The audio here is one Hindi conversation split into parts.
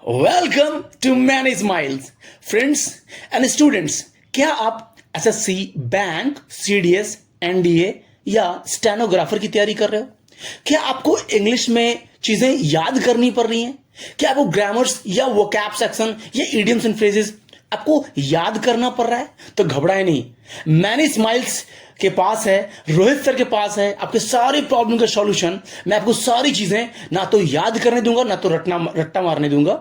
Welcome to many smiles friends and students. क्या आप एसएससी, बैंक, सीडीएस, एनडीए या स्टेनोग्राफर की तैयारी कर रहे हो? क्या आपको इंग्लिश में चीजें याद करनी पड़ रही हैं? क्या आपको ग्रामर्स या वोकैब सेक्शन या इडियम्स एंड फ्रेजेस आपको याद करना पड़ रहा है? तो घबराए नहीं, मैनी स्माइल्स के पास है, रोहित सर के पास है आपके सारे प्रॉब्लम का सॉल्यूशन। मैं आपको सारी चीजें ना तो याद करने दूंगा ना तो रट्टा मारने दूंगा।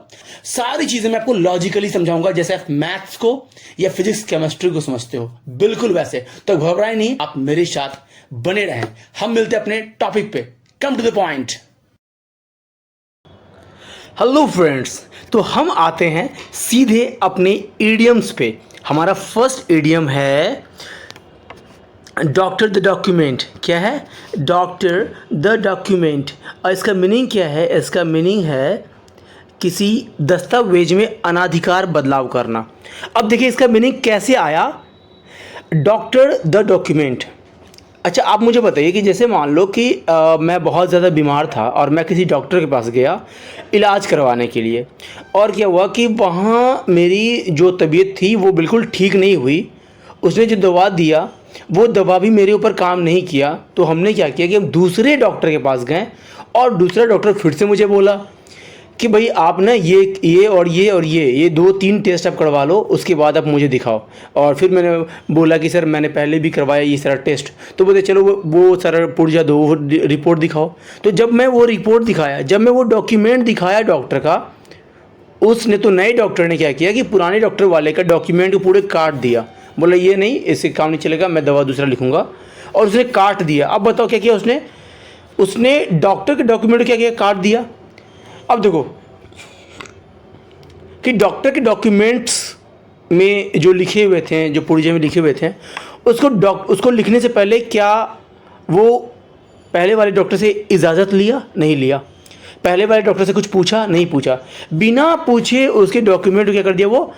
सारी चीजें मैं आपको लॉजिकली समझाऊंगा, जैसे आप मैथ्स को या फिजिक्स केमिस्ट्री को समझते हो, बिल्कुल वैसे। तो घबराए नहीं, आप मेरे साथ बने रहें। हम मिलते हैं अपने टॉपिक पे। Come to the point. Hello friends, तो हम आते हैं सीधे अपने इडियम्स पे। हमारा फर्स्ट इडियम है डॉक्टर द डॉक्यूमेंट। क्या है? Doctor the document. और इसका मीनिंग क्या है? इसका मीनिंग है किसी दस्तावेज में अनाधिकार बदलाव करना। अब देखिए इसका मीनिंग कैसे आया, डॉक्टर द डॉक्यूमेंट। अच्छा, आप मुझे बताइए कि जैसे मान लो कि मैं बहुत ज़्यादा बीमार था और मैं किसी डॉक्टर के पास गया इलाज करवाने के लिए, और क्या हुआ कि वहाँ मेरी जो तबीयत थी वो बिल्कुल ठीक नहीं हुई। उसने जो दवा दिया वो दवा भी मेरे ऊपर काम नहीं किया। तो हमने क्या किया कि हम दूसरे डॉक्टर के पास गए और दूसरा डॉक्टर फिर से मुझे बोला कि भाई आप ना ये और ये 2-3 टेस्ट आप करवा लो, उसके बाद आप मुझे दिखाओ। और फिर मैंने बोला कि सर मैंने पहले भी करवाया ये सारा टेस्ट। तो बोले चलो वो सारा पुर्जा दो, वो रिपोर्ट दिखाओ। तो जब मैं वो रिपोर्ट दिखाया, जब मैं वो डॉक्यूमेंट दिखाया डॉक्टर का, उसने तो नए डॉक्टर ने क्या किया कि पुराने डॉक्टर वाले का डॉक्यूमेंट को पूरे काट दिया। बोला ये नहीं, इससे काम नहीं चलेगा, मैं दवा दूसरा लिखूंगा। और उसने काट दिया। अब बताओ क्या किया उसने डॉक्टर के डॉक्यूमेंट क्या किया? काट दिया। अब देखो कि डॉक्टर के डॉक्यूमेंट्स में जो लिखे हुए थे, जो पुर्जे में लिखे हुए थे, उसको लिखने से पहले क्या वो पहले वाले डॉक्टर से इजाज़त लिया? नहीं लिया। पहले वाले डॉक्टर से कुछ पूछा? नहीं पूछा। बिना पूछे उसके डॉक्यूमेंट क्या कर दिया? वो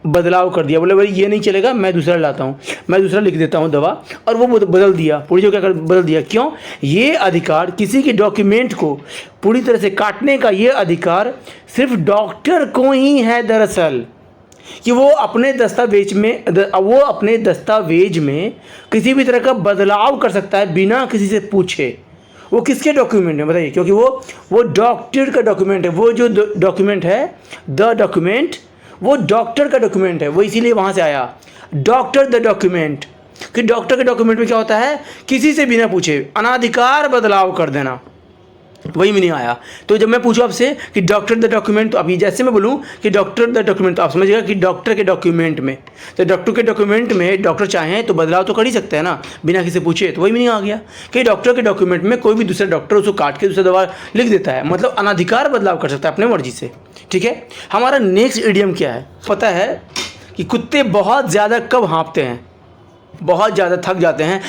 बदलाव कर दिया। बोले भाई ये नहीं चलेगा, मैं दूसरा लाता हूँ, मैं दूसरा लिख देता हूँ दवा। और वो बदल दिया, पुर्जे को क्या कर बदल दिया। क्यों? ये अधिकार, किसी के डॉक्यूमेंट को पूरी तरह से काटने का ये अधिकार सिर्फ डॉक्टर को ही है दरअसल, कि वो अपने दस्तावेज में किसी भी तरह का बदलाव कर सकता है बिना किसी से पूछे। वो किसके डॉक्यूमेंट है बताइए? क्योंकि वो डॉक्टर का डॉक्यूमेंट है। वो जो डॉक्यूमेंट है द डॉक्यूमेंट, वो डॉक्टर का डॉक्यूमेंट है। वो इसीलिए वहाँ से आया डॉक्टर द डॉक्यूमेंट। कि डॉक्टर के डॉक्यूमेंट में क्या होता है? किसी से बिना पूछे अनाधिकार बदलाव कर देना, वही मीनिंग आया। तो जब मैं पूछूं आपसे कि डॉक्टर द डॉक्यूमेंट, तो अभी जैसे मैं बोलूं कि डॉक्टर द डॉक्यूमेंट, तो आप समझिएगा कि डॉक्टर के डॉक्यूमेंट में, तो डॉक्टर के डॉक्यूमेंट में डॉक्टर चाहें तो बदलाव तो कर ही सकते हैं ना, बिना किसी पूछे। तो वही मीनिंग आ गया कि डॉक्टर के डॉक्यूमेंट में कोई भी दूसरा डॉक्टर उसको काट के दूसरा दवा लिख देता है, मतलब अनाधिकार बदलाव कर सकता है अपने मर्जी से। ठीक है, हमारा नेक्स्ट इडियम क्या है पता है? कि कुत्ते बहुत ज़्यादा कब हाँफते हैं? बहुत ज़्यादा थक जाते हैं,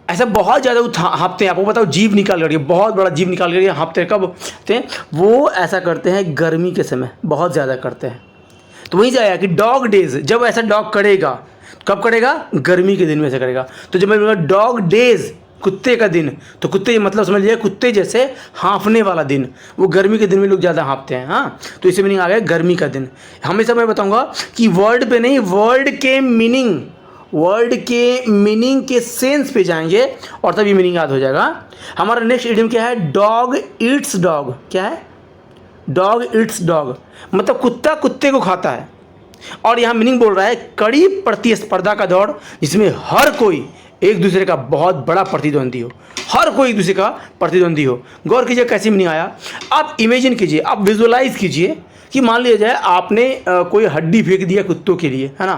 ऐसा बहुत ज़्यादा हाँफते हैं। आपको बताओ, जीभ निकाल करके, बहुत बड़ा जीभ निकाल करके हाँफते हैं। कब हाँफते हैं? वो ऐसा करते हैं गर्मी के समय, बहुत ज़्यादा करते हैं। तो वहीं से आया कि डॉग डेज, जब ऐसा डॉग करेगा, कब करेगा? गर्मी के दिन में ऐसा करेगा। तो जब मैं बोलूँगा डॉग डेज, कुत्ते का दिन, तो कुत्ते मतलब समझ लिया कुत्ते जैसे हाँफने वाला दिन, वो गर्मी के दिन में लोग ज़्यादा हाँफते हैं। हाँ, तो इसे मीनिंग आ गया गर्मी का दिन। हमेशा मैं बताऊँगा कि वर्ड पे नहीं, वर्ड के मीनिंग के सेंस पे जाएंगे और तभी मीनिंग याद हो जाएगा। हमारा नेक्स्ट इडियम क्या है? Dog Yeats dog. क्या है? डॉग ईट्स डॉग, मतलब कुत्ता कुत्ते को खाता है। और यहाँ मीनिंग बोल रहा है कड़ी प्रतिस्पर्धा का दौर, जिसमें हर कोई एक दूसरे का बहुत बड़ा प्रतिद्वंदी हो, हर कोई एक दूसरे का प्रतिद्वंदी हो। गौर कीजिए कैसी मीनिंग आया। आप इमेजिन कीजिए, आप विजुअलाइज कीजिए कि मान लिया जाए आपने कोई हड्डी फेंक दिया कुत्तों के लिए, है ना।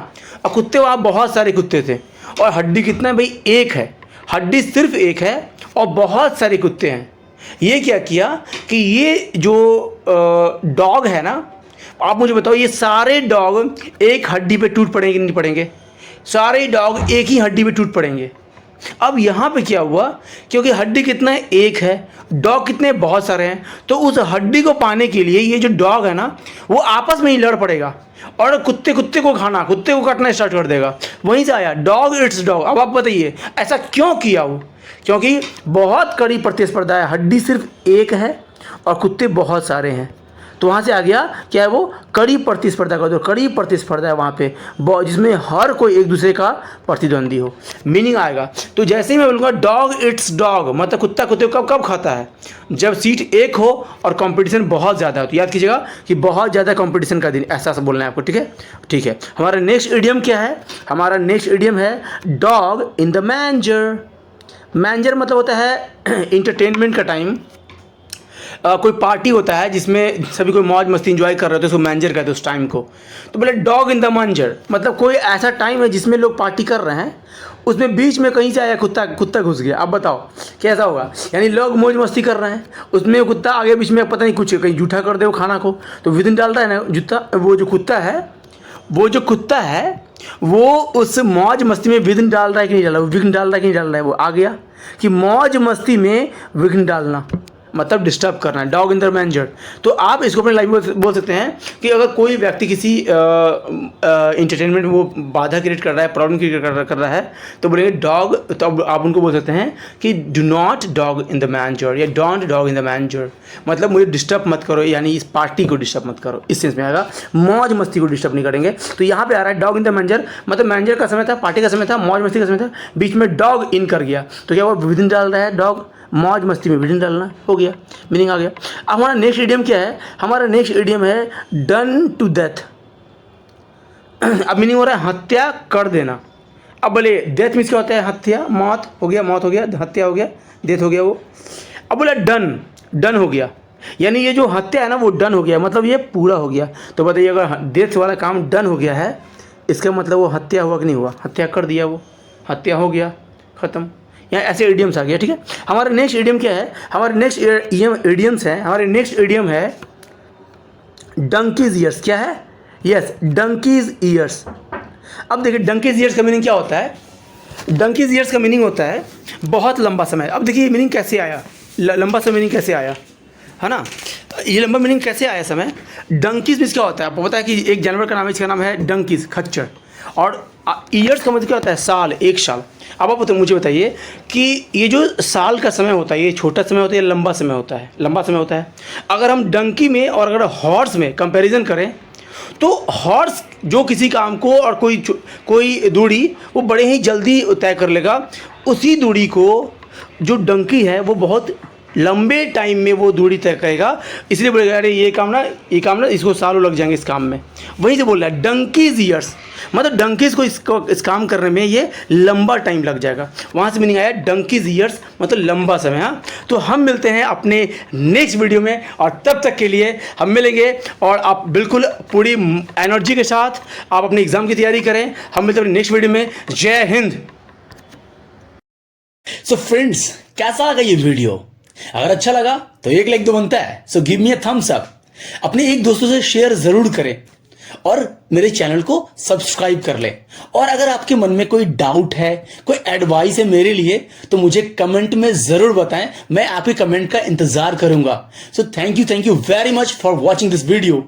और कुत्ते, वहाँ बहुत सारे कुत्ते थे, और हड्डी कितना है भाई? एक है, हड्डी सिर्फ एक है और बहुत सारे कुत्ते हैं। ये क्या किया कि ये जो डॉग है ना, आप मुझे बताओ, ये सारे डॉग एक हड्डी पे टूट पड़ेंगे कि नहीं पड़ेंगे? सारे डॉग एक ही हड्डी पे टूट पड़ेंगे। अब यहाँ पे क्या हुआ, क्योंकि हड्डी कितना है? एक है, डॉग कितने? बहुत सारे हैं। तो उस हड्डी को पाने के लिए ये जो डॉग है ना, वो आपस में ही लड़ पड़ेगा और कुत्ते को काटना स्टार्ट कर देगा। वहीं से आया डॉग इट्स डॉग। अब आप बताइए ऐसा क्यों किया वो? क्योंकि बहुत कड़ी प्रतिस्पर्धा है, हड्डी सिर्फ एक है और कुत्ते बहुत सारे हैं। तो वहाँ से आ गया क्या है वो, कड़ी प्रतिस्पर्धा का, तो कड़ी प्रतिस्पर्धा है वहाँ पे, जिसमें हर कोई एक दूसरे का प्रतिद्वंदी हो, मीनिंग आएगा। तो जैसे ही मैं बोलूँगा डॉग इट्स डॉग, मतलब कुत्ता कुत्ते को कब कब खाता है, जब सीट एक हो और कंपटीशन बहुत ज़्यादा हो। तो याद कीजिएगा कि बहुत ज़्यादा कंपटीशन का दिन, ऐसा सब बोलना है आपको, ठीक है। ठीक है, हमारा नेक्स्ट इडियम क्या है, हमारा नेक्स्ट इडियम है dog in the manager. Manager मतलब होता है इंटरटेनमेंट का टाइम। कोई पार्टी होता है जिसमें सभी कोई मौज मस्ती इंजॉय कर रहे होते हैं, उसको मैंजर कहते हैं उस टाइम को। तो बोले डॉग इन द मंजर, मतलब कोई ऐसा टाइम है जिसमें लोग पार्टी कर रहे हैं, उसमें बीच में कहीं से आया कुत्ता घुस गया। अब बताओ कैसा होगा, यानी लोग मौज मस्ती कर रहे हैं, उसमें कुत्ता आगे बीच में पता नहीं कुछ कहीं जूठा कर दे वो खाना को, तो विदिन डाल रहा है ना जूता, वो जो कुत्ता है वो उस मौज मस्ती में विघ्न डाल रहा है कि नहीं डाल रहा है, विघ्न डाल रहा है कि नहीं डाल रहा है, वो आ गया कि मौज मस्ती में विघ्न डालना मतलब डिस्टर्ब करना, डॉग इन द मैंजर। तो आप इसको अपने लाइफ में बोल सकते हैं कि अगर कोई व्यक्ति किसी इंटरटेनमेंट में वो बाधा क्रिएट कर रहा है, प्रॉब्लम क्रिएट कर रहा है, तो बोलेंगे डॉग, तो अब आप उनको बोल सकते हैं कि do not dog in the manger या don't dog in the manger, मतलब मुझे डिस्टर्ब मत करो, यानी इस पार्टी को डिस्टर्ब मत करो, इस सेंस में आएगा, मौज मस्ती को डिस्टर्ब नहीं करेंगे। तो यहाँ पे आ रहा है डॉग इन द मैंजर, मतलब मैंजर का समय था, पार्टी का समय था, मौज मस्ती का समय था, बीच में डॉग इन कर गया, तो क्या वो विधिन डाल रहा है, डॉग मौज मस्ती में विधिन डालना, हो गया, मीनिंग आ गया। अब हमारा नेक्स्ट इडियम क्या है, हमारा नेक्स्ट इडियम है डन टू डेथ। अब मीनिंग हो रहा है हत्या कर देना। अब बोले डेथ मीन्स क्या होता है, हत्या, मौत हो गया, हत्या हो गया, डेथ हो गया वो। अब बोला डन हो गया, यानी ये जो हत्या है ना वो डन हो गया, मतलब ये पूरा हो गया। तो बताइए अगर डेथ वाला काम डन हो गया है, इसका मतलब वो हत्या हुआ कि नहीं हुआ, हत्या कर दिया, वो हत्या हो गया, ख़त्म। यहाँ ऐसे इडियम्स आ गया, ठीक है। हमारा नेक्स्ट इडियम क्या है, हमारे नेक्स्ट इडियम्स है, हमारे नेक्स्ट इडियम है डंकीज ईयर्स। क्या है, यस, डंकीज ईयर्स। अब देखिए डंकीज ईयर्स का मीनिंग क्या होता है, डंकीज ईयर्स का मीनिंग होता है बहुत लंबा समय। अब देखिए मीनिंग कैसे आया, लंबा समय मीनिंग कैसे आया, है ना, ये लंबा मीनिंग कैसे आया समय। डंकीज मीन्स क्या होता है, आपको पता है कि एक जानवर का नाम है, इसका नाम है डंकीज, खच्चर, और ईयर्स का मतलब क्या होता है, साल, एक साल। अब आप मुझे बताइए कि ये जो साल का समय होता है, ये छोटा समय होता है या लंबा समय होता है, लंबा समय होता है। अगर हम डंकी में और अगर हॉर्स में कंपैरिजन करें, तो हॉर्स जो किसी काम को और कोई दूरी वो बड़े ही जल्दी तय कर लेगा, उसी दूरी को जो डंकी है वो बहुत लंबे टाइम में वो दूरी तय करेगा, इसलिए बोलेगा अरे ये काम ना इसको सालों लग जाएंगे इस काम में। वहीं से बोल रहा है डंकीज ईयर्स, मतलब डंकीज को इस काम करने में ये लंबा टाइम लग जाएगा, वहाँ से मीनिंग आया डंकीज ईयर्स, मतलब लंबा समय। हाँ, तो हम मिलते हैं अपने नेक्स्ट वीडियो में, और तब तक के लिए हम मिलेंगे, और आप बिल्कुल पूरी एनर्जी के साथ आप अपने एग्ज़ाम की तैयारी करें। हम मिलते हैं नेक्स्ट वीडियो में। जय हिंद। सो फ्रेंड्स, कैसा लगा ये वीडियो? अगर अच्छा लगा तो एक लाइक तो बनता है, so give me a thumbs up. अपने एक दोस्तों से शेयर जरूर करें और मेरे चैनल को सब्सक्राइब कर लें। और अगर आपके मन में कोई डाउट है, कोई एडवाइस है मेरे लिए, तो मुझे कमेंट में जरूर बताएं, मैं आपके कमेंट का इंतजार करूंगा। So thank you very much for watching this video.